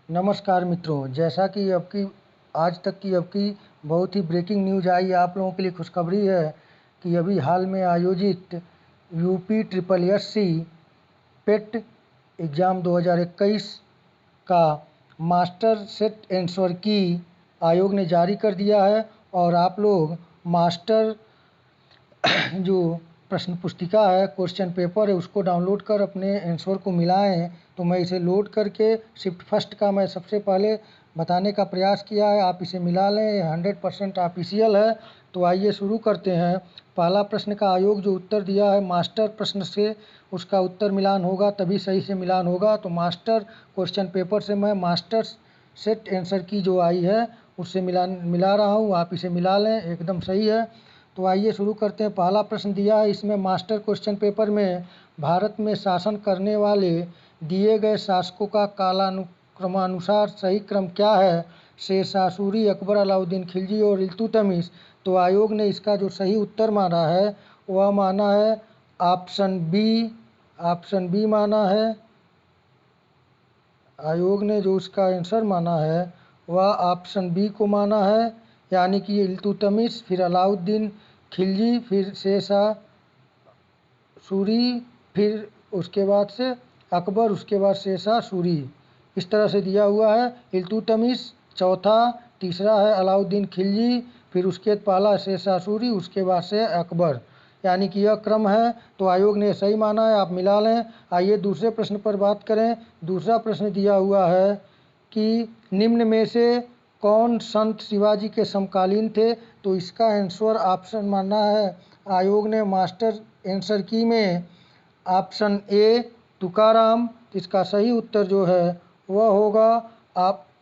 नमस्कार मित्रों, जैसा कि आज तक की बहुत ही ब्रेकिंग न्यूज़ आई, आप लोगों के लिए खुशखबरी है कि अभी हाल में आयोजित यूपी ट्रिपल एससी पेट एग्ज़ाम 2021 का मास्टर सेट आंसर की आयोग ने जारी कर दिया है। और आप लोग मास्टर जो प्रश्न पुस्तिका है, क्वेश्चन पेपर है, उसको डाउनलोड कर अपने आंसर को मिलाएं। तो मैं इसे लोड करके शिफ्ट फर्स्ट का मैं सबसे पहले बताने का प्रयास किया है, आप इसे मिला लें। 100% ऑफिशियल है। तो आइए शुरू करते हैं। पहला प्रश्न का आयोग जो उत्तर दिया है मास्टर प्रश्न से, उसका उत्तर मिलान होगा तभी सही से मिलान होगा। तो मास्टर क्वेश्चन पेपर से मैं मास्टर सेट आंसर की जो आई है उससे मिला रहा हूँ, आप इसे मिला लें, एकदम सही है। तो आइए शुरू करते हैं। पहला प्रश्न दिया है इसमें मास्टर क्वेश्चन पेपर में, भारत में शासन करने वाले दिए गए शासकों का कालानुक्रमानुसार सही क्रम क्या है? शेरशाह सूरी, अकबर, अलाउद्दीन खिलजी और इल्तुतमिश। तो आयोग ने इसका जो सही उत्तर माना है वह माना है ऑप्शन बी। ऑप्शन बी माना है। आयोग ने जो उसका आंसर माना है वह ऑप्शन बी को माना है, यानी कि इल्तुतमिश, फिर अलाउद्दीन खिलजी, फिर शेरशाह सूरी, फिर उसके बाद से अकबर, उसके बाद शेरशाह सूरी, इस तरह से दिया हुआ है। इल्तुतमिश चौथा, तीसरा है अलाउद्दीन खिलजी, फिर उसके पहला शेरशाह सूरी, उसके बाद से अकबर, यानी कि यह क्रम है। तो आयोग ने सही माना है, आप मिला लें। आइए दूसरे प्रश्न पर बात करें। दूसरा प्रश्न दिया हुआ है कि निम्न में से कौन संत शिवाजी के समकालीन थे? तो इसका आंसर ऑप्शन माना है आयोग ने मास्टर आंसर की में ऑप्शन ए तुकाराम। इसका सही उत्तर जो है वह होगा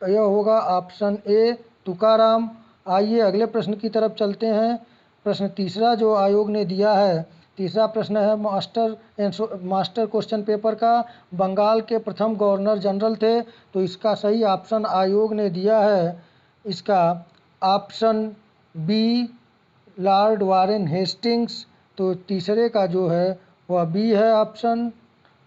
यह होगा ऑप्शन ए तुकाराम। आइए अगले प्रश्न की तरफ चलते हैं। प्रश्न तीसरा जो आयोग ने दिया है, तीसरा प्रश्न है मास्टर क्वेश्चन पेपर का, बंगाल के प्रथम गवर्नर जनरल थे? तो इसका सही ऑप्शन आयोग ने दिया है, इसका option B lord Warren Hastings. तो तीसरे का जो है वह बी है ऑप्शन।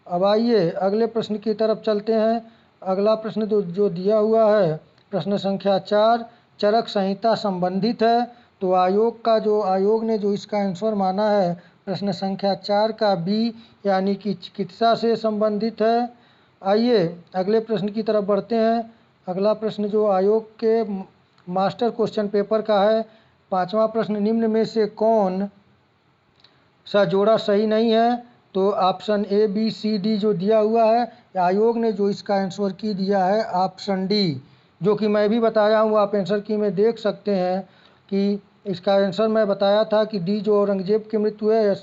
अब आइए अगले प्रश्न की तरफ चलते हैं। अगला प्रश्न जो दिया हुआ है, प्रश्न संख्या 4, चरक संहिता संबंधित है? तो आयोग ने जो इसका आंसर माना है प्रश्न संख्या 4 का बी, यानी कि चिकित्सा से संबंधित है। आइए अगले प्रश्न की तरफ बढ़ते हैं। अगला प्रश्न जो आयोग के मास्टर क्वेश्चन पेपर का है, पांचवा प्रश्न, निम्न में से कौन सा जोड़ा सही नहीं है? तो option A B C D जो दिया हुआ है, आयोग ने जो इसका आंसर की दिया है ऑप्शन डी, जो कि मैं भी बताया हूँ, आप आंसर की में देख सकते हैं कि इसका आंसर मैं बताया था कि डी जो औरंगजेब की मृत्यु है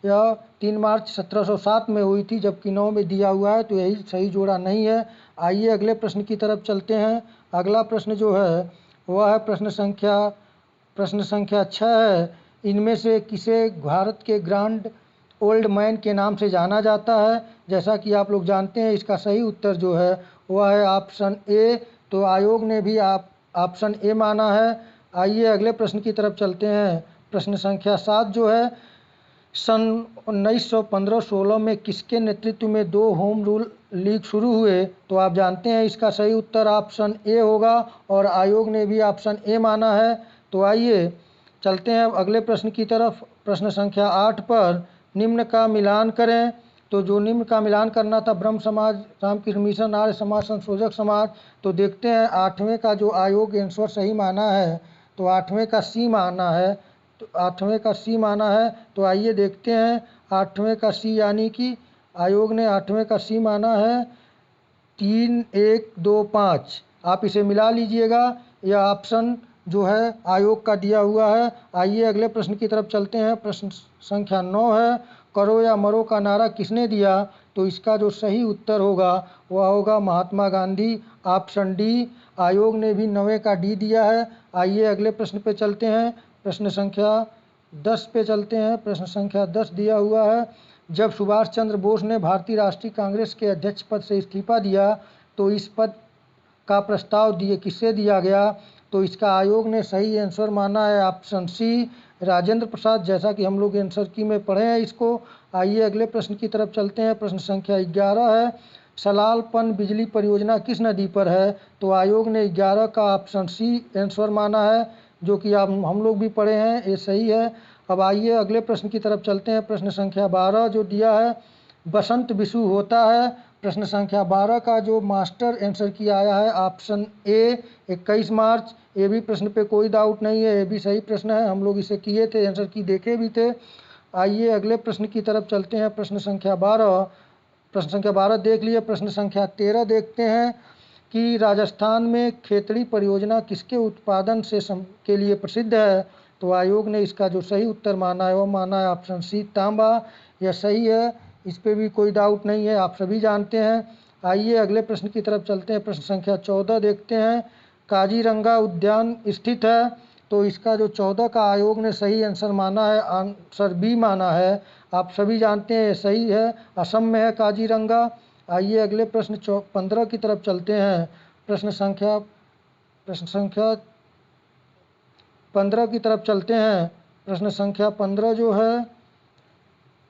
यह 3 मार्च 1707 में हुई थी, जबकि 9 में दिया हुआ है, तो यही सही जोड़ा नहीं है। आइए अगले प्रश्न की तरफ चलते हैं। अगला प्रश्न जो है वह है प्रश्न संख्या 6 है, इनमें से किसे भारत के ग्रांड ओल्ड मैन के नाम से जाना जाता है? जैसा कि आप लोग जानते हैं, इसका सही उत्तर जो है वह है ऑप्शन ए। तो आयोग ने भी ऑप्शन ए माना है। आइए अगले प्रश्न की तरफ चलते हैं। प्रश्न संख्या 7 जो है, सन 1915-16 में किसके नेतृत्व में 2 होम रूल लीग शुरू हुए? तो आप जानते हैं इसका सही उत्तर ऑप्शन ए होगा, और आयोग ने भी ऑप्शन ए माना है। तो आइए चलते हैं अगले प्रश्न की तरफ। प्रश्न संख्या 8 पर, निम्न का मिलान करें। तो जो निम्न का मिलान करना था, ब्रह्म समाज, रामकृष्ण मिशन, आर्य समाज, संशोधक समाज। तो देखते हैं 8वें का जो आयोग आंसर सही माना है, तो 8वें का सी माना है। तो 8वें का सी माना है। तो आइए देखते हैं 8वें का सी, यानी कि आयोग ने 8वें का सी माना है 3 1 2 5। आप इसे मिला लीजिएगा, यह ऑप्शन जो है आयोग का दिया हुआ है। आइए अगले प्रश्न की तरफ चलते हैं। प्रश्न संख्या 9 है, करो या मरो का नारा किसने दिया? तो इसका जो सही उत्तर होगा वह होगा महात्मा गांधी, ऑप्शन डी। आयोग ने भी 9वें का डी दिया है। आइए अगले प्रश्न पे चलते हैं। प्रश्न संख्या 10 पे चलते हैं। प्रश्न संख्या 10 दिया हुआ है, जब सुभाष चंद्र बोस ने भारतीय राष्ट्रीय कांग्रेस के अध्यक्ष पद से इस्तीफा दिया तो इस पद का प्रस्ताव किससे दिया गया? तो इसका आयोग ने सही आंसर माना है ऑप्शन सी, राजेंद्र प्रसाद, जैसा कि हम लोग आंसर की में पढ़े हैं इसको। आइए अगले प्रश्न की तरफ चलते हैं। प्रश्न संख्या 11 है, सलालपन बिजली परियोजना किस नदी पर है? तो आयोग ने 11 का ऑप्शन सी आंसर माना है, जो कि आप हम लोग भी पढ़े हैं, ये सही है। अब आइए अगले प्रश्न की तरफ चलते हैं। प्रश्न संख्या 12 जो दिया है, बसंत विषु होता है। प्रश्न संख्या 12 का जो मास्टर आंसर किया आया है ऑप्शन ए 21 मार्च। ये भी प्रश्न पे कोई डाउट नहीं है, ये भी सही प्रश्न है, हम लोग इसे किए थे, आंसर की देखे भी थे। आइए अगले प्रश्न की तरफ चलते हैं। प्रश्न संख्या 12 देख लिए। प्रश्न संख्या 13 देखते हैं कि राजस्थान में खेतड़ी परियोजना किसके उत्पादन के लिए प्रसिद्ध है? तो आयोग ने इसका जो सही उत्तर माना है वो माना है ऑप्शन सी तांबा। यह सही है, इस पे भी कोई डाउट नहीं है, आप सभी जानते हैं। आइए अगले प्रश्न की तरफ चलते हैं। प्रश्न संख्या 14 देखते हैं। काजीरंगा उद्यान स्थित है, तो इसका जो 14 का आयोग ने सही आंसर माना है, आंसर बी माना है। आप सभी जानते हैं सही है, असम में है काजीरंगा। आइए अगले प्रश्न 15 की तरफ चलते हैं। प्रश्न संख्या 15 की तरफ चलते हैं। प्रश्न संख्या 15 जो है,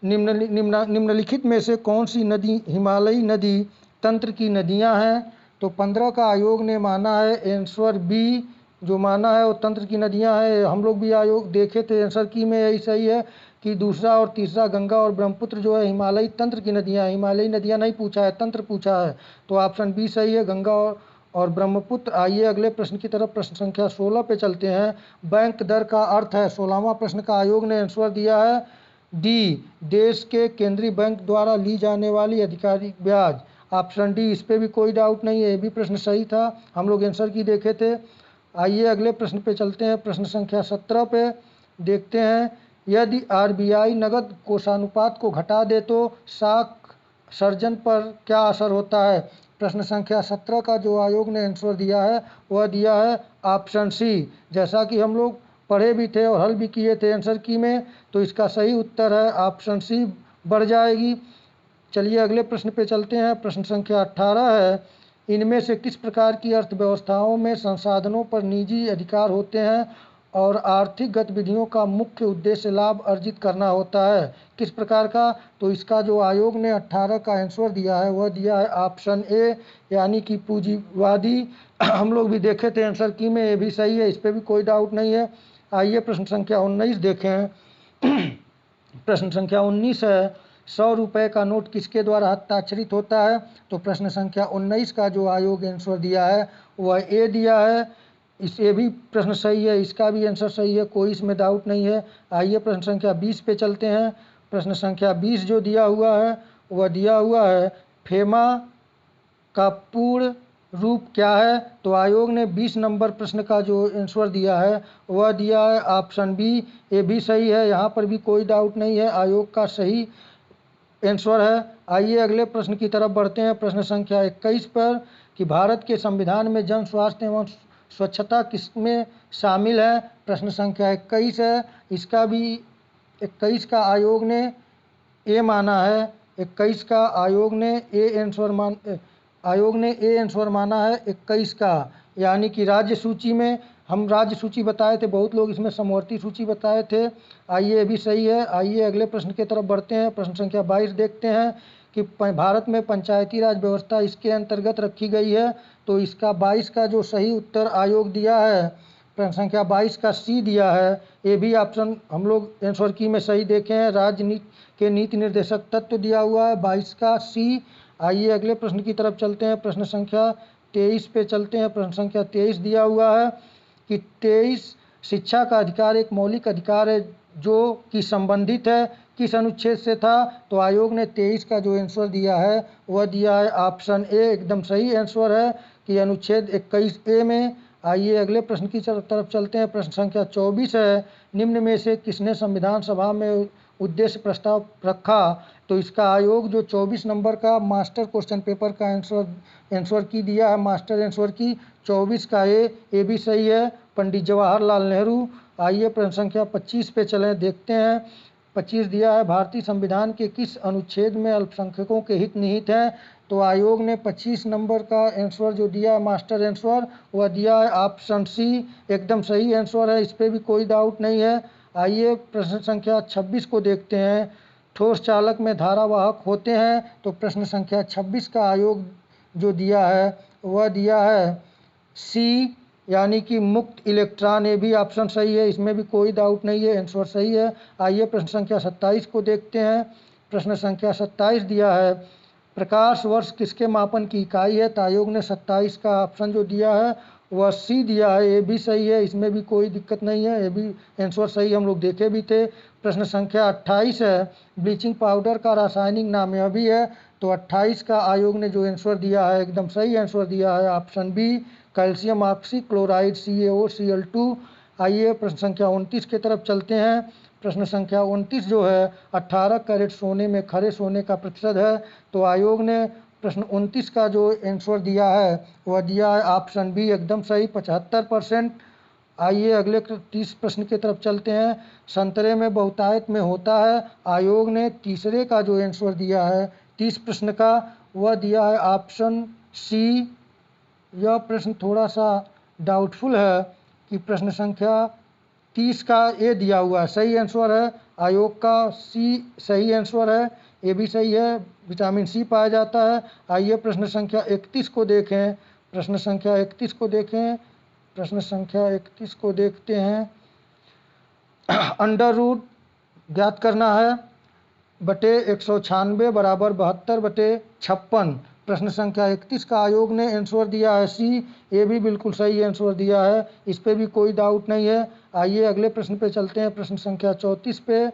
निम्नलिखित में से कौन सी नदी हिमालयी नदी तंत्र की नदियां हैं? तो 15 का आयोग ने माना है आंसर बी, जो माना है वो तंत्र की नदियां हैं। हम लोग भी आयोग देखे थे, आंसर की में यही सही है कि दूसरा और तीसरा गंगा और ब्रह्मपुत्र जो है हिमालयी तंत्र की नदियां, हिमालयी नदियां नहीं पूछा है, तंत्र पूछा है, तो ऑप्शन बी सही है, गंगा और ब्रह्मपुत्र। आइए अगले प्रश्न की तरफ। प्रश्न संख्या 16 पे चलते हैं। बैंक दर का अर्थ है, 16वां प्रश्न का आयोग ने आंसर दिया है डी, देश के केंद्रीय बैंक द्वारा ली जाने वाली आधिकारिक ब्याज। ऑप्शन डी, इस पे भी कोई डाउट नहीं है, ये भी प्रश्न सही था, हम लोग आंसर की देखे थे। आइए अगले प्रश्न पे चलते हैं। प्रश्न संख्या 17 पे देखते हैं। यदि आरबीआई नगद कोषानुपात को घटा दे तो साख सर्जन पर क्या असर होता है? प्रश्न संख्या 17 का जो आयोग ने आंसर दिया है वह दिया है ऑप्शन सी। जैसा कि हम लोग पढ़े भी थे और हल भी किए थे आंसर की में, तो इसका सही उत्तर है ऑप्शन सी, बढ़ जाएगी। चलिए अगले प्रश्न पे चलते हैं। प्रश्न संख्या 18 है। इनमें से किस प्रकार की अर्थव्यवस्थाओं में संसाधनों पर निजी अधिकार होते हैं और आर्थिक गतिविधियों का मुख्य उद्देश्य लाभ अर्जित करना होता है? किस प्रकार का? तो इसका जो आयोग ने 18 का आंसर दिया है वह दिया है ऑप्शन ए, यानी कि पूंजीवादी। हम लोग भी देखे थे आंसर की में, ये भी सही है, इस पर भी कोई डाउट नहीं है। आइए प्रश्न संख्या 19 देखें। प्रश्न संख्या 19 है, 100 रुपये का नोट किसके द्वारा हस्ताक्षरित होता है? तो प्रश्न संख्या 19 का जो आयोग आंसर दिया है वह ए दिया है। ये भी प्रश्न सही है, इसका भी आंसर सही है, कोई इसमें डाउट नहीं है। आइए प्रश्न संख्या 20 पे चलते हैं। प्रश्न संख्या 20 जो दिया हुआ है वह दिया हुआ है फेमा का पूर्ण रूप क्या है? तो आयोग ने 20 नंबर प्रश्न का जो आंसर दिया है वह दिया है ऑप्शन बी, ये भी सही है, यहाँ पर भी कोई डाउट नहीं है, आयोग का सही आंसर है। आइए अगले प्रश्न की तरफ बढ़ते हैं। प्रश्न संख्या 21 पर कि भारत के संविधान में जन स्वास्थ्य एवं स्वच्छता किसमें शामिल है? प्रश्न संख्या 21 है, इसका भी 21 का आयोग ने ए माना है। 21 का आयोग ने ए आंसर माना है 21 का, यानी कि राज्य सूची में हम राज्य सूची बताए थे, बहुत लोग इसमें समवर्ती सूची बताए थे। आइए ये भी सही है। आइए अगले प्रश्न की तरफ बढ़ते हैं। प्रश्न संख्या 22 देखते हैं कि भारत में पंचायती राज व्यवस्था इसके अंतर्गत रखी गई है, तो इसका 22 का जो सही उत्तर आयोग दिया है, प्रश्न संख्या 22 का सी दिया है। ये भी ऑप्शन हम लोग आंसर की में सही देखे हैं, राज्य के नीति निर्देशक तत्व दिया हुआ है 22 का सी। आइए अगले प्रश्न की तरफ चलते हैं। प्रश्न संख्या 23 पे चलते हैं। प्रश्न संख्या 23 दिया हुआ है कि 23 शिक्षा का अधिकार एक मौलिक अधिकार है जो कि संबंधित है किस अनुच्छेद से था? तो आयोग ने 23 का जो आंसर दिया है वह दिया है ऑप्शन ए, एकदम सही आंसर है कि अनुच्छेद 21A में। आइए अगले प्रश्न की तरफ चलते हैं। प्रश्न संख्या 24 है, निम्न में से किसने संविधान सभा में उद्देश्य प्रस्ताव रखा? तो इसका आयोग जो 24 नंबर का मास्टर क्वेश्चन पेपर का आंसर की दिया है, मास्टर आंसर की 24 का ए भी सही है, पंडित जवाहरलाल नेहरू। आइए प्रश्न संख्या 25 पे चलें, देखते हैं। 25 दिया है, भारतीय संविधान के किस अनुच्छेद में अल्पसंख्यकों के हित निहित हैं? तो आयोग ने 25 नंबर का आंसर जो दिया है मास्टर आंसर वह दिया है ऑप्शन सी, एकदम सही आंसर है, इस पर भी कोई डाउट नहीं है। आइए प्रश्न संख्या 26 को देखते हैं। ठोस चालक में धारावाहक होते हैं। तो प्रश्न संख्या 26 का आयोग जो दिया है वह दिया है सी, यानी कि मुक्त इलेक्ट्रॉन। ये भी ऑप्शन सही है, इसमें भी कोई डाउट नहीं है, आंसर सही है। आइए प्रश्न संख्या 27 को देखते हैं। प्रश्न संख्या 27 दिया है प्रकाश वर्ष किसके मापन की इकाई है। तो आयोग ने 27 का ऑप्शन जो दिया है वह सी दिया है, ये भी सही है, इसमें भी कोई दिक्कत नहीं है, ये भी आंसर सही हम लोग देखे भी थे। प्रश्न संख्या 28 है ब्लीचिंग पाउडर का रासायनिक नाम यह भी है। तो 28 का आयोग ने जो आंसर दिया है एकदम सही आंसर दिया है, option B calcium oxychloride CaOCl2। आइए प्रश्न संख्या 29 की तरफ चलते हैं। प्रश्न संख्या 29 जो है 18 कैरेट सोने में खरे सोने का प्रतिशत है। तो आयोग ने प्रश्न 29 का जो आंसर दिया है वह दिया है ऑप्शन बी एकदम सही 75%। आइए अगले 30 प्रश्न की तरफ चलते हैं। संतरे में बहुतायत में होता है। आयोग ने तीसरे का जो आंसर दिया है 30 प्रश्न का वह दिया है ऑप्शन सी। यह प्रश्न थोड़ा सा डाउटफुल है कि प्रश्न संख्या 30 का ए दिया हुआ है, सही आंसर है। आयोग का सी सही आंसर है, ये भी सही है, विटामिन सी पाया जाता है। आइए प्रश्न संख्या 31 को देखें। प्रश्न संख्या 31 को देखें। प्रश्न संख्या 31 को देखते हैं। अंडर रूट ज्ञात करना है बटे 196 बराबर 72 बटे 56। प्रश्न संख्या 31 का आयोग ने आंसर दिया है सी, ये भी बिल्कुल सही आंसर दिया है, इस पे भी कोई डाउट नहीं है। आइए अगले प्रश्न पे चलते हैं। प्रश्न संख्या 34 पे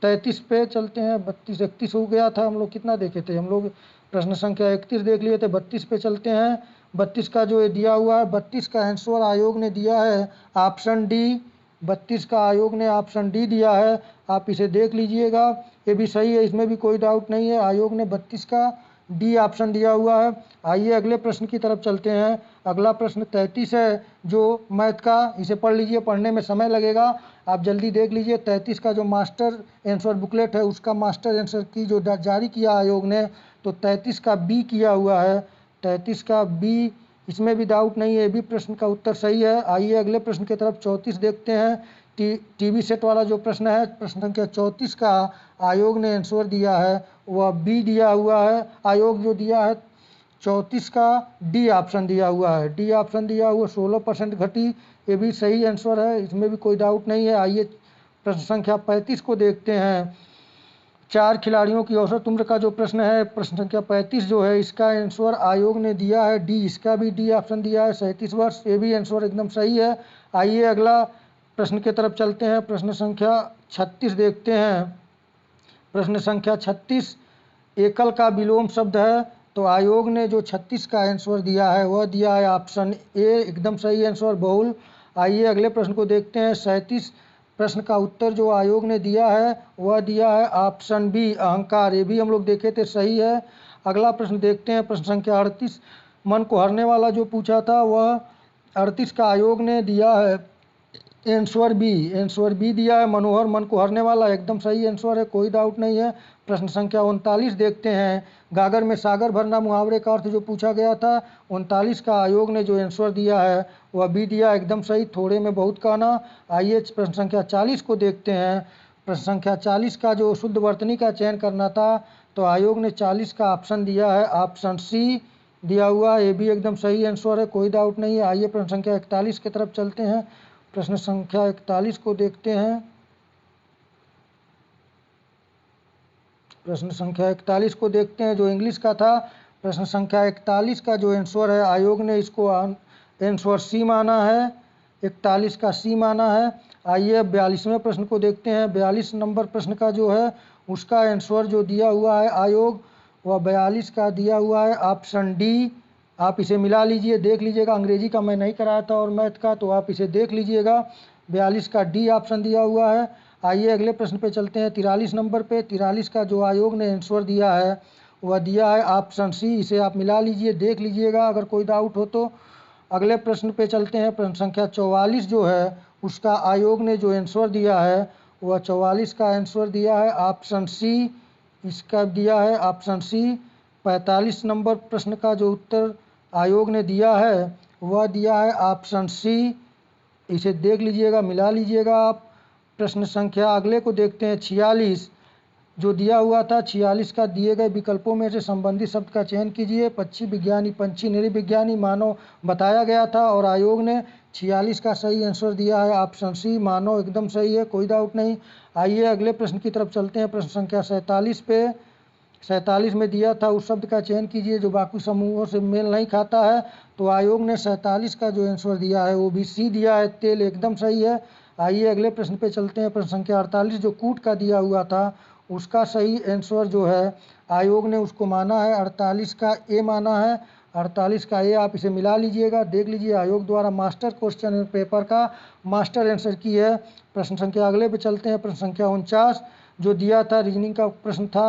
33 पे चलते हैं। 32 31 हो गया था, हम लोग कितना देखे थे, हम लोग प्रश्न संख्या 31 देख लिए थे। 32 पे चलते हैं। 32 का जो दिया हुआ है 32 का आंसर आयोग ने दिया है ऑप्शन डी। 32 का आयोग ने ऑप्शन डी दिया है, आप इसे देख लीजिएगा, ये भी सही है, इसमें भी कोई डाउट नहीं है। आयोग ने 32 का डी ऑप्शन दिया हुआ है। आइए अगले प्रश्न की तरफ चलते हैं। अगला प्रश्न 33 है जो मैथ का, इसे पढ़ लीजिए, पढ़ने में समय लगेगा, आप जल्दी देख लीजिए। 33 का जो मास्टर आंसर बुकलेट है उसका मास्टर आंसर की जो जारी किया आयोग ने, तो 33 का बी किया हुआ है, 33 का बी, इसमें भी डाउट नहीं है, ये भी प्रश्न का उत्तर सही है। आइए अगले प्रश्न की तरफ 34 देखते हैं। टीवी सेट वाला जो प्रश्न है, प्रश्न संख्या 34 का आयोग ने आंसर दिया है वह बी दिया हुआ है। आयोग जो दिया है 34 का डी ऑप्शन दिया हुआ है, डी ऑप्शन दिया हुआ 16% घटी, ये भी सही आंसर है, इसमें भी कोई डाउट नहीं है। आइए प्रश्न संख्या 35 को देखते हैं। 4 खिलाड़ियों की औसत उम्र का जो प्रश्न है, प्रश्न संख्या 35 जो है इसका आंसर आयोग ने दिया है डी, इसका भी डी ऑप्शन दिया है 37 वर्ष, ये भी आंसर एकदम सही है। आइए अगला प्रश्न की तरफ चलते हैं। प्रश्न संख्या 36 देखते हैं। प्रश्न संख्या 36 एकल का विलोम शब्द है। तो आयोग ने जो 36 का आंसर दिया है वह दिया है ऑप्शन ए, एकदम सही आंसर बहुल। आइए अगले प्रश्न को देखते हैं। 37 प्रश्न का उत्तर जो आयोग ने दिया है वह दिया है ऑप्शन बी अहंकार, ये भी हम लोग देखे थे, सही है। अगला प्रश्न देखते हैं। प्रश्न संख्या 38 मन को हरने वाला जो पूछा था वह 38 का आयोग ने दिया है आंसर बी दिया है मनोहर मन को हरने वाला, एकदम सही आंसर है, कोई डाउट नहीं है। प्रश्न संख्या 39 देखते हैं। गागर में सागर भरना मुहावरे का अर्थ जो पूछा गया था, 39 का आयोग ने जो आंसर दिया है वह बी दिया, एकदम सही, थोड़े में बहुत कहना। आइए प्रश्न संख्या 40 को देखते हैं। प्रश्न संख्या 40 का जो शुद्ध वर्तनी का चयन करना था, तो आयोग ने 40 का ऑप्शन दिया है ऑप्शन सी दिया हुआ, ये भी एकदम सही आंसर है, कोई डाउट नहीं है। आइए प्रश्न संख्या 41 की तरफ चलते हैं। प्रश्न संख्या 41 को देखते हैं। प्रश्न संख्या 41 को देखते हैं जो इंग्लिश का था। प्रश्न संख्या 41 का जो आंसर है आयोग ने इसको आंसर सी माना है, 41 का सी माना है। आइए 42वें प्रश्न को देखते हैं। 42 नंबर प्रश्न का जो है उसका आंसर जो दिया हुआ है आयोग, वह 42 का दिया हुआ है ऑप्शन डी। आप इसे मिला लीजिए, देख लीजिएगा, अंग्रेजी का मैं नहीं कराया था और मैथ का, तो आप इसे देख लीजिएगा। 42 का डी ऑप्शन दिया हुआ है। आइए अगले प्रश्न पे चलते हैं। 43 नंबर पे 43 का जो आयोग ने आंसर दिया है वह दिया है ऑप्शन सी, इसे आप मिला लीजिए, देख लीजिएगा अगर कोई डाउट हो तो। अगले प्रश्न पे चलते हैं। प्रश्न संख्या 44 जो है उसका आयोग ने जो आंसर दिया है वह 44 का आंसर दिया है ऑप्शन सी, इसका दिया है ऑप्शन सी। 45 नंबर प्रश्न का जो उत्तर आयोग ने दिया है वह दिया है ऑप्शन सी, इसे देख लीजिएगा, मिला लीजिएगा आप। प्रश्न संख्या अगले को देखते हैं 46। जो दिया हुआ था 46 का दिए गए विकल्पों में से संबंधित शब्द का चयन कीजिए। पक्षी विज्ञानी, पंछी नृविज्ञानी, मानव बताया गया था और आयोग ने 46 का सही आंसर दिया है ऑप्शन सी मानव, एकदम सही है, कोई डाउट नहीं। आइए अगले प्रश्न की तरफ चलते हैं। प्रश्न संख्या 47 पे 47 में दिया था उस शब्द का चयन कीजिए जो बाकी समूहों से मेल नहीं खाता है। तो आयोग ने 47 का जो आंसर दिया है वो भी सी दिया है, तेल, एकदम सही है। आइए अगले प्रश्न पे चलते हैं। प्रश्न संख्या 48 जो कूट का दिया हुआ था उसका सही आंसर जो है आयोग ने उसको माना है 48 का ए माना है। 48 का ए आप इसे मिला लीजिएगा, देख लीजिए आयोग द्वारा मास्टर क्वेश्चन पेपर का मास्टर आंसर की है। प्रश्न संख्या अगले पे चलते हैं। प्रश्न संख्या 49 जो दिया था रीजनिंग का प्रश्न था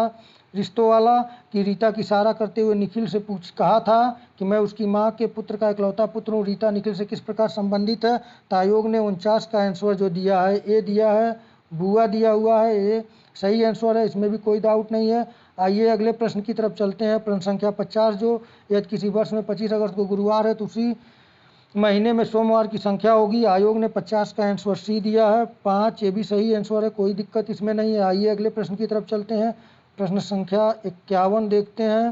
रिश्तों वाला कि रीता की इशारा करते हुए निखिल से कहा था कि मैं उसकी मां के पुत्र का इकलौता पुत्र हूँ, रीता निखिल से किस प्रकार संबंधित है। तो आयोग ने 49 का आंसर जो दिया है ए दिया है, बुआ दिया हुआ है, ए सही आंसर है, इसमें भी कोई डाउट नहीं है। आइए अगले प्रश्न की तरफ चलते हैं। प्रश्न संख्या 50 जो यदि किसी वर्ष में 25 अगस्त को गुरुवार है तो उसी महीने में सोमवार की संख्या होगी। आयोग ने 50 का आंसर सी दिया है, 5, ये भी सही आंसर है, कोई दिक्कत इसमें नहीं है। आइए अगले प्रश्न की तरफ चलते हैं। प्रश्न संख्या 51 देखते हैं।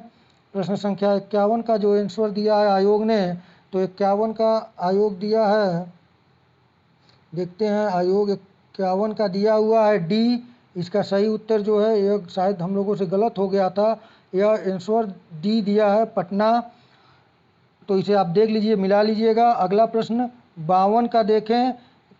प्रश्न संख्या 51 का जो आंसर दिया है आयोग ने, तो 51 का आयोग दिया है, देखते हैं आयोग 51 का दिया हुआ है डी। इसका सही उत्तर जो है यह शायद हम लोगों से गलत हो गया था, यह आंसर डी दिया है पटना। तो इसे आप देख लीजिए, मिला लीजिएगा। अगला प्रश्न 52 का देखें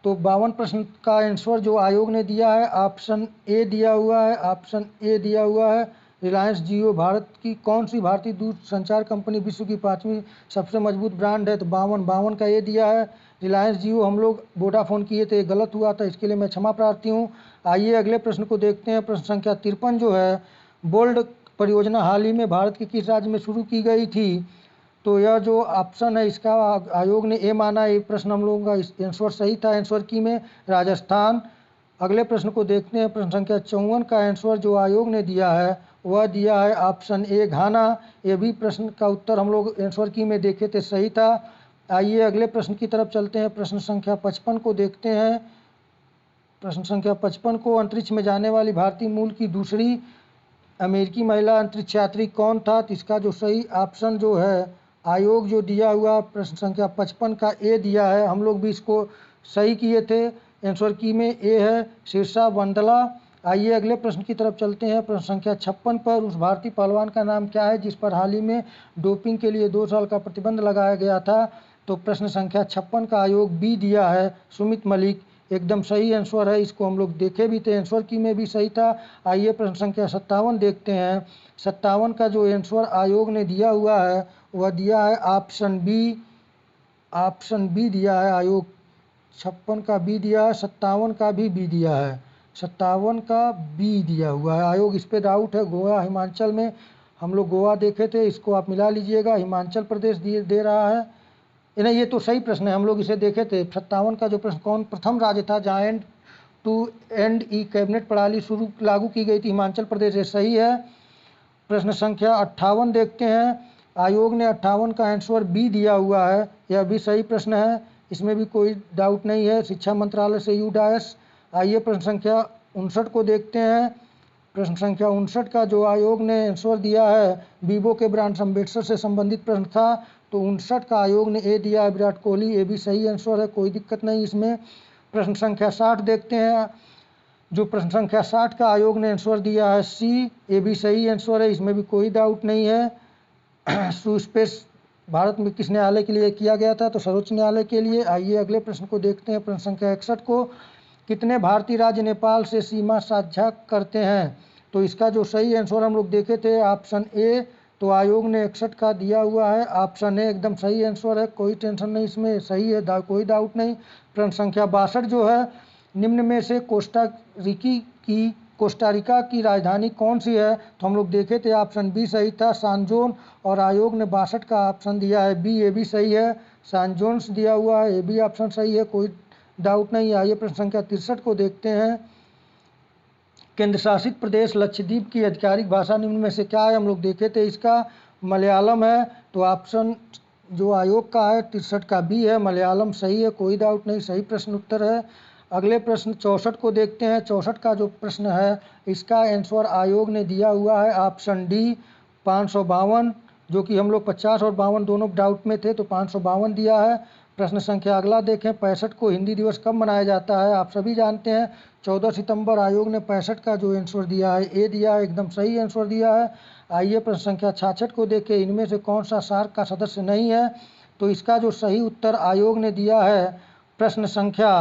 तो 52 प्रश्न का आंसर जो आयोग ने दिया है ऑप्शन ए दिया हुआ है, ऑप्शन ए दिया हुआ है। रिलायंस जियो भारत की कौन सी भारतीय दूरसंचार कंपनी विश्व की 5वीं सबसे मजबूत ब्रांड है, तो 52 का ए दिया है। रिलायंस जियो हम लोग वोडाफोन किए थे, गलत हुआ था, इसके लिए मैं क्षमा प्रार्थी हूँ। आइए अगले प्रश्न को देखते हैं। प्रश्न संख्या 53 जो है बोल्ड परियोजना हाल ही में भारत के किस राज्य में शुरू की गई थी, तो यह जो ऑप्शन है इसका आयोग ने ए माना। ये प्रश्न हम लोगों का आंसर सही था, आंसर की में राजस्थान। अगले प्रश्न को देखते हैं। प्रश्न संख्या 54 का आंसर जो आयोग ने दिया है वह दिया है ऑप्शन ए घाना। ये भी प्रश्न का उत्तर हम लोग आंसर की में देखे थे, सही था। आइए अगले प्रश्न की तरफ चलते हैं। प्रश्न संख्या 55 को देखते हैं। प्रश्न संख्या 55 को अंतरिक्ष में जाने वाली भारतीय मूल की दूसरी अमेरिकी महिला अंतरिक्ष यात्री कौन था, तो इसका जो सही ऑप्शन जो है आयोग जो दिया हुआ प्रश्न संख्या 55 का ए दिया है, हम लोग भी इसको सही किए थे, आंसर की में ए है, शीर्षा बंदला। आइए अगले प्रश्न की तरफ चलते हैं। प्रश्न संख्या 56 पर उस भारतीय पहलवान का नाम क्या है जिस पर हाल ही में डोपिंग के लिए 2 साल का प्रतिबंध लगाया गया था, तो प्रश्न संख्या 56 का आयोग बी दिया है, सुमित मलिक, एकदम सही आंसर है, इसको हम लोग देखे भी थे, आंसर की में भी सही था। आइए प्रश्न संख्या 57 देखते हैं। 57 का जो आंसर आयोग ने दिया हुआ है वह दिया है ऑप्शन बी, ऑप्शन बी दिया है आयोग। 56 का बी दिया है, 57 का भी बी दिया है, 57 का बी दिया हुआ है आयोग। इस पर डाउट है, गोवा हिमाचल में हम लोग गोवा देखे थे, इसको आप मिला लीजिएगा, हिमाचल प्रदेश दे रहा है। नहीं, ये तो सही प्रश्न है, हम लोग इसे देखे थे। 57 का जो प्रश्न कौन प्रथम राज्य था जहाँ end to end e cabinet प्रणाली लागू की गई थी, हिमाचल प्रदेश, ये सही है। प्रश्न संख्या 58 देखते हैं। आयोग ने 58 का आंसर बी दिया हुआ है, यह भी सही प्रश्न है, इसमें भी कोई डाउट नहीं है, शिक्षा मंत्रालय से यूडाएस। आइए प्रश्न संख्या 59 को देखते हैं। प्रश्न संख्या 59 का जो आयोग ने आंसर दिया है वीवो के ब्रांड एम्बेसडर से संबंधित प्रश्न था, तो 59 का आयोग ने ए दिया है, विराट कोहली, ये भी सही आंसर है, कोई दिक्कत नहीं इसमें। प्रश्न संख्या 60 देखते हैं। जो प्रश्न संख्या 60 का आयोग ने आंसर दिया है सी, ये भी सही आंसर है, इसमें भी कोई डाउट नहीं है। स्पेस भारत में किस न्यायालय के लिए किया गया था, तो सर्वोच्च न्यायालय के लिए। आइए अगले प्रश्न को देखते हैं। प्रश्न संख्या 61 को कितने भारतीय राज्य नेपाल से सीमा साझा करते हैं, तो इसका जो सही आंसर हम लोग देखे थे ऑप्शन ए, तो आयोग ने 61 का दिया हुआ है, ऑप्शन ए एकदम सही आंसर है, कोई टेंशन नहीं, इसमें सही है, कोई डाउट नहीं। प्रश्न संख्या 62 जो है निम्न में से कोस्टारिका की राजधानी कौन सी है, तो हम लोग देखे थे ऑप्शन बी सही था, सैन और आयोग ने 62 का ऑप्शन दिया है बी, ये भी सही है, सैन जोन्स दिया हुआ है, ये भी ऑप्शन सही है, कोई डाउट नहीं। आइए प्रश्न संख्या 63 को देखते हैं। केंद्र शासित प्रदेश लक्षद्वीप की आधिकारिक भाषा निम्न में से क्या है, हम लोग देखे थे, इसका मलयालम है, तो ऑप्शन जो आयोग का है 63 का बी है, मलयालम सही है, कोई डाउट नहीं, सही प्रश्न उत्तर है। अगले प्रश्न 64 को देखते हैं। 64 का जो प्रश्न है इसका आंसर आयोग ने दिया हुआ है ऑप्शन डी 552, जो कि हम लोग 50 और 52 दोनों डाउट में थे, तो 552 दिया है। प्रश्न संख्या अगला देखें। 65 को हिंदी दिवस कब मनाया जाता है? आप सभी जानते हैं 14 सितंबर। आयोग ने 65 का जो आंसर दिया है ए दिया है, एकदम सही आंसर दिया है। आइए प्रश्न संख्या 66 को देखें। इनमें से कौन सा सार्क का सदस्य नहीं है? तो इसका जो सही उत्तर आयोग ने दिया है प्रश्न संख्या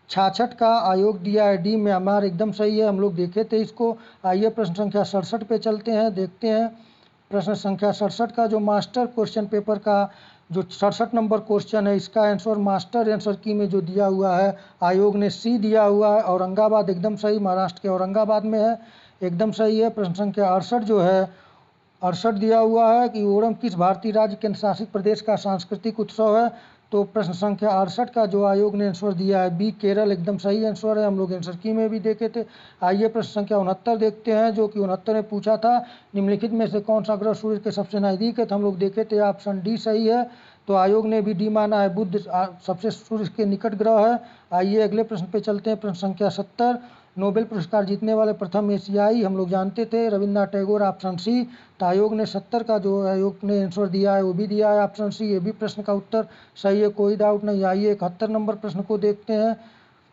66 का आयोग दिया है डी म्यांमार, एकदम सही है। हम लोग देखे थे इसको। आइए प्रश्न संख्या 67 पे चलते हैं, देखते हैं। प्रश्न संख्या 67 का जो मास्टर क्वेश्चन पेपर का जो 67 नंबर क्वेश्चन है इसका आंसर मास्टर आंसर की में जो दिया हुआ है आयोग ने सी दिया हुआ है, औरंगाबाद, एकदम सही। महाराष्ट्र के औरंगाबाद में है, एकदम सही है। प्रश्न संख्या 68 जो है 68 दिया हुआ है कि ओणम किस भारतीय राज्य केंद्र शासित प्रदेश का सांस्कृतिक उत्सव है? तो प्रश्न संख्या 68 का जो आयोग ने आंसर दिया है बी केरल, एकदम सही आंसर है। हम लोग आंसर की में भी देखे थे। आइए प्रश्न संख्या 69 देखते हैं, जो कि 69 में पूछा था निम्नलिखित में से कौन सा ग्रह सूर्य के सबसे नज़दीक है? तो हम लोग देखे थे ऑप्शन डी सही है। तो आयोग ने भी डी माना है, बुध सबसे सूर्य के निकट ग्रह है। आइए अगले प्रश्न पे चलते हैं। प्रश्न संख्या 70, नोबेल पुरस्कार जीतने वाले प्रथम एशियाई हम लोग जानते थे रविन्द्रनाथ टैगोर, ऑप्शन सी। तो आयोग ने 70 का जो आयोग ने आंसर दिया है वो भी दिया है ऑप्शन सी। ये भी प्रश्न का उत्तर सही है, कोई डाउट नहीं। आइए 71 नंबर प्रश्न को देखते हैं,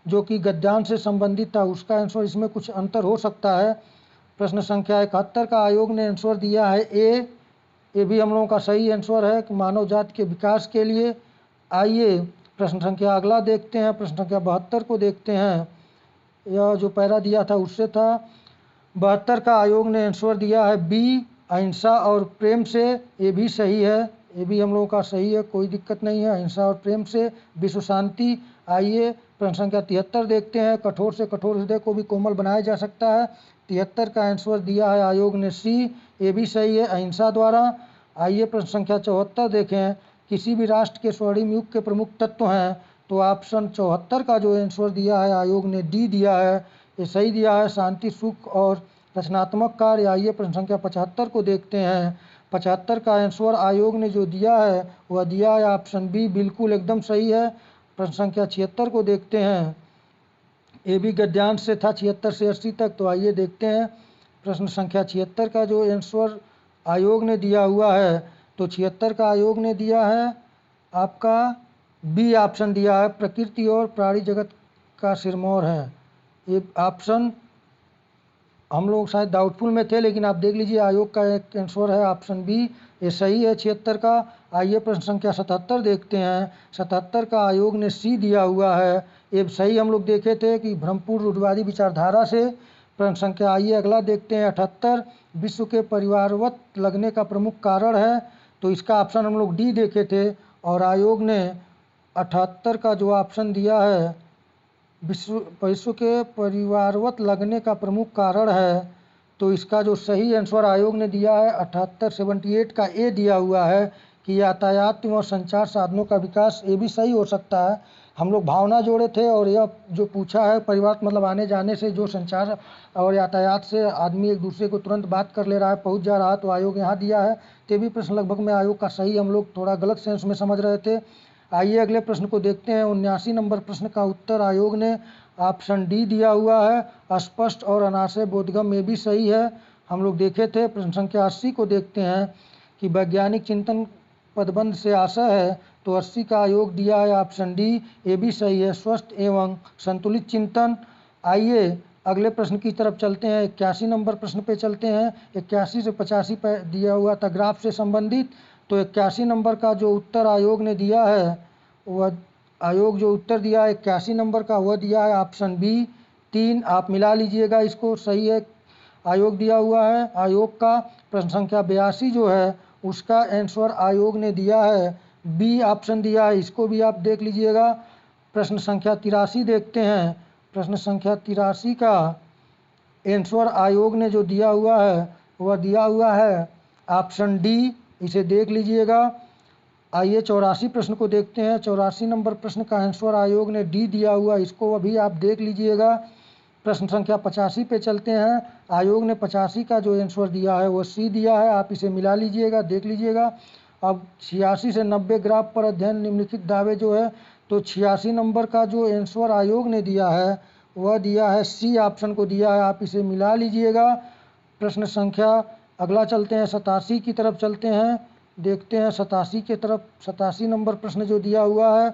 जो कि गद्यांश से संबंधित था। उसका आंसर इसमें कुछ अंतर हो सकता है। प्रश्न संख्या 71 का आयोग ने आंसर दिया है ए, ये भी हम लोगों का सही आंसर है कि मानव जाति के विकास के लिए। आइए प्रश्न संख्या अगला देखते हैं। प्रश्न संख्या 72 को देखते हैं। यह जो पैरा दिया था उससे था। 72 का आयोग ने आंसर दिया है बी अहिंसा और प्रेम से, ये भी सही है, ये भी हम लोगों का सही है, कोई दिक्कत नहीं है। अहिंसा और प्रेम से विश्व शांति। आइए प्रश्न संख्या 73 देखते हैं। कठोर से कठोर हृदय को भी कोमल बनाया जा सकता है। 73 का आंसर दिया है आयोग ने सी, ये भी सही है, अहिंसा द्वारा। आइए प्रश्न संख्या 74 देखें। किसी भी राष्ट्र के स्वर्णिम युग के प्रमुख तत्व हैं? तो ऑप्शन 74 का जो आंसर दिया है आयोग ने डी दिया है, ये सही दिया है, शांति, सुख और रचनात्मक कार्य। आइए प्रश्न संख्या 75 को देखते हैं। 75 का आंसर आयोग ने जो दिया है वह दिया है ऑप्शन बी, बिल्कुल एकदम सही है। प्रश्न संख्या 76 को देखते हैं। ये भी गद्यांश से था 76 से 80 तक। तो आइए देखते हैं प्रश्न संख्या 76 का जो आंसर आयोग ने दिया हुआ है। तो 76 का आयोग ने दिया है आपका बी ऑप्शन दिया है, प्रकृति और प्राणी जगत का सिरमौर है। ये ऑप्शन हम लोग शायद डाउटफुल में थे, लेकिन आप देख लीजिए आयोग का एक आंसर है ऑप्शन बी, ये सही है 76 का। आइए प्रश्न संख्या 77 देखते हैं। 77 का आयोग ने सी दिया हुआ है, ये सही हम लोग देखे थे कि भ्रमपूर्ण रूढ़िवादी विचारधारा से। प्रश्न संख्या आइए अगला देखते हैं। 78 विश्व के परिवारवत लगने का प्रमुख कारण है? तो इसका ऑप्शन हम लोग डी देखे थे, और आयोग ने 78 का जो ऑप्शन दिया है विश्व के परिवारवत लगने का प्रमुख कारण है, तो इसका जो सही आंसर आयोग ने दिया है 78 का ए दिया हुआ है कि यातायात व संचार साधनों का विकास, ये भी सही हो सकता है। हम लोग भावना जोड़े थे और यह जो पूछा है परिवार मतलब आने जाने से जो संचार और यातायात से आदमी एक दूसरे को तुरंत बात कर ले रहा है, पहुंच जा रहा है, तो आयोग यहाँ दिया है। तो भी प्रश्न लगभग में आयोग का सही हम लोग थोड़ा गलत सेंस में समझ रहे थे। आइए अगले प्रश्न को देखते हैं। 79 नंबर प्रश्न का उत्तर आयोग ने ऑप्शन डी दिया हुआ है, स्पष्ट और अनाशय बोधगम्य, में भी सही है, हम लोग देखे थे। प्रश्न संख्या 80 को देखते हैं कि वैज्ञानिक चिंतन पदबंध से आशय है, तो 80 का आयोग दिया है ऑप्शन डी, ये भी सही है, स्वस्थ एवं संतुलित चिंतन। आइए अगले प्रश्न की तरफ चलते हैं। 81 नंबर प्रश्न पे चलते हैं। 81 से 85 पे दिया हुआ था ग्राफ से संबंधित। तो 81 नंबर का जो उत्तर आयोग ने दिया है वह आयोग जो उत्तर दिया है 81 नंबर का वह दिया है ऑप्शन बी 3। आप मिला लीजिएगा, इसको सही है आयोग दिया हुआ है। आयोग का प्रश्न संख्या 82 जो है उसका आंसर आयोग ने दिया है बी ऑप्शन दिया है, इसको भी आप देख लीजिएगा। प्रश्न संख्या 83 देखते हैं। प्रश्न संख्या 83 का आंसर आयोग ने जो दिया हुआ है वह दिया हुआ है ऑप्शन डी, इसे देख लीजिएगा। आइए 84 प्रश्न को देखते हैं। 84 नंबर प्रश्न का आंसर आयोग ने डी दिया हुआ, इसको अभी आप देख लीजिएगा। प्रश्न संख्या 85 पे चलते हैं। आयोग ने 85 का जो आंसर दिया है वो सी दिया है, आप इसे मिला लीजिएगा, देख लीजिएगा। अब 86 से 90 ग्राफ पर अध्ययन निम्नलिखित दावे जो है, तो 86 नंबर का जो आंसर आयोग ने दिया है वह दिया है सी ऑप्शन को दिया है। आप इसे मिला लीजिएगा। प्रश्न संख्या अगला चलते हैं 87 की तरफ चलते हैं। देखते हैं 87 की तरफ। 87 नंबर प्रश्न जो दिया हुआ है,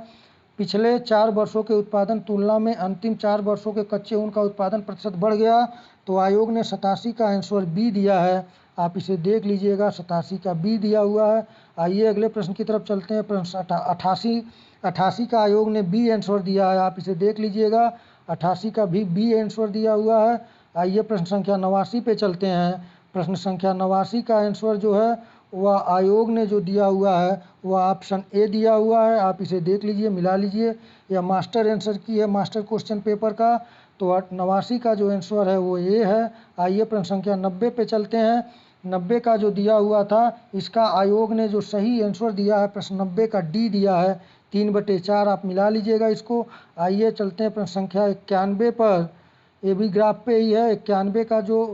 पिछले 4 वर्षों के उत्पादन तुलना में अंतिम 4 वर्षों के कच्चे ऊन का उत्पादन प्रतिशत बढ़ गया। तो आयोग ने 87 का आंसर बी दिया है। आप इसे देख लीजिएगा, 87 का बी दिया हुआ है। आइए अगले प्रश्न की तरफ चलते हैं। प्रश्न 88 का आयोग ने बी आंसर दिया है। आप इसे देख लीजिएगा, 88 का भी बी आंसर दिया हुआ है। आइए प्रश्न संख्या 89 पे चलते हैं। प्रश्न संख्या 89 का आंसर जो है वह आयोग ने जो दिया हुआ है वह ऑप्शन ए दिया हुआ है। आप इसे देख लीजिए, मिला लीजिए। यह मास्टर आंसर की है, मास्टर क्वेश्चन पेपर का। तो 89 का जो आंसर है वो ए है। आइए प्रश्न संख्या 90 पे चलते हैं। 90 का जो दिया हुआ था, इसका आयोग ने जो सही आंसर दिया है प्रश्न 90 का डी दिया है, 3/4। आप मिला लीजिएगा इसको। आइए चलते हैं प्रश्न संख्या 91 पर। ये भी ग्राफ पे ही है। 91 का जो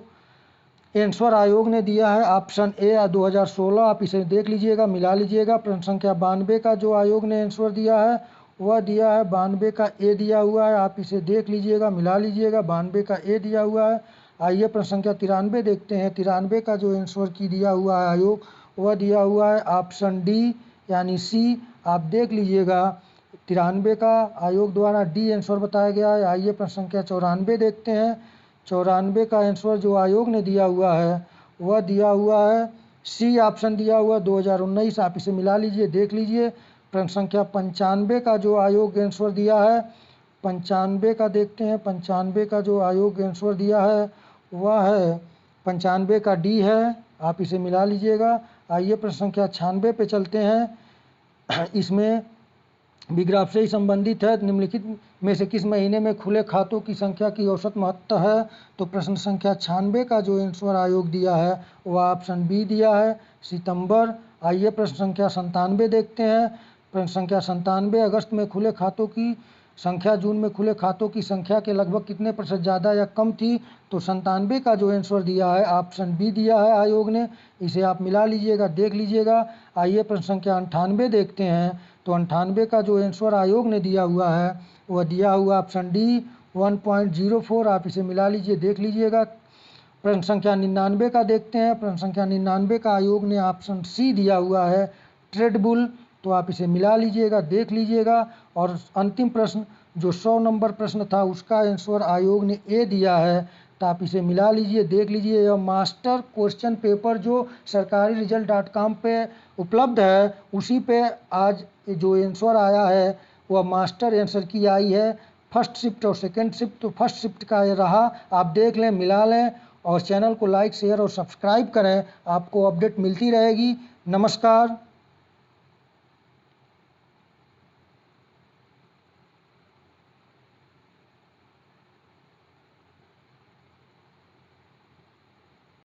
आंसर आयोग ने दिया है ऑप्शन ए 2016। आप इसे देख लीजिएगा, मिला लीजिएगा। प्रश्न संख्या 92 का जो आयोग ने आंसर दिया है वह दिया है 92 का ए दिया हुआ है। आप इसे देख लीजिएगा, मिला लीजिएगा। 92 का ए दिया हुआ है। आइए प्रश्न संख्या 93 देखते हैं। 93 का जो आंसर की दिया हुआ है आयोग वह दिया हुआ है ऑप्शन डी यानी सी। आप देख लीजिएगा, 93 का आयोग द्वारा डी आंसर बताया गया है। आइए प्रश्न संख्या 94 देखते हैं। 94 का आंसर जो आयोग ने दिया हुआ है वह दिया हुआ है सी ऑप्शन दिया हुआ 2019। आप इसे मिला लीजिए, देख लीजिए। प्रश्न संख्या 95 का जो आयोग आंसर दिया है, 95 का देखते हैं। 95 का जो आयोग आंसर दिया है वह है 95 का डी है। आप इसे मिला लीजिएगा। आइए प्रश्न संख्या 96 पे चलते हैं। इसमें भी ग्राफ से ही संबंधित है। निम्नलिखित में से किस महीने में खुले खातों की संख्या की औसत महत्ता है? तो प्रश्न संख्या 96 का जो आंसर आयोग दिया है वह ऑप्शन बी दिया है, सितंबर। आइए प्रश्न संख्या 97 देखते हैं। प्रश्न संख्या 97, अगस्त में खुले खातों की संख्या जून में खुले खातों की संख्या के लगभग कितने प्रतिशत ज़्यादा या कम थी? तो 97 का जो आंसर दिया है ऑप्शन बी दिया है आयोग ने। इसे आप मिला लीजिएगा, देख लीजिएगा। आइए प्रश्न संख्या 98 देखते हैं। तो 98 का जो आंसर आयोग ने दिया हुआ है वह दिया हुआ ऑप्शन डी 1.04। आप इसे मिला लीजिए, देख लीजिएगा। प्रश्न संख्या 99 का देखते हैं। प्रश्न संख्या 99 का आयोग ने ऑप्शन सी दिया हुआ है, ट्रेडबुल। तो आप इसे मिला लीजिएगा, देख लीजिएगा। और अंतिम प्रश्न जो 100 नंबर प्रश्न था उसका आंसर आयोग ने ए दिया है। तो आप इसे मिला लीजिए, देख लीजिए। यह मास्टर क्वेश्चन पेपर जो सरकारी रिजल्ट.com पे उपलब्ध है उसी पे आज जो आंसर आया है वह मास्टर आंसर की आई है, फर्स्ट शिफ्ट और सेकंड शिफ्ट। तो फर्स्ट शिफ्ट का ये रहा। आप देख लें, मिला लें और चैनल को लाइक शेयर और सब्सक्राइब करें। आपको अपडेट मिलती रहेगी। नमस्कार।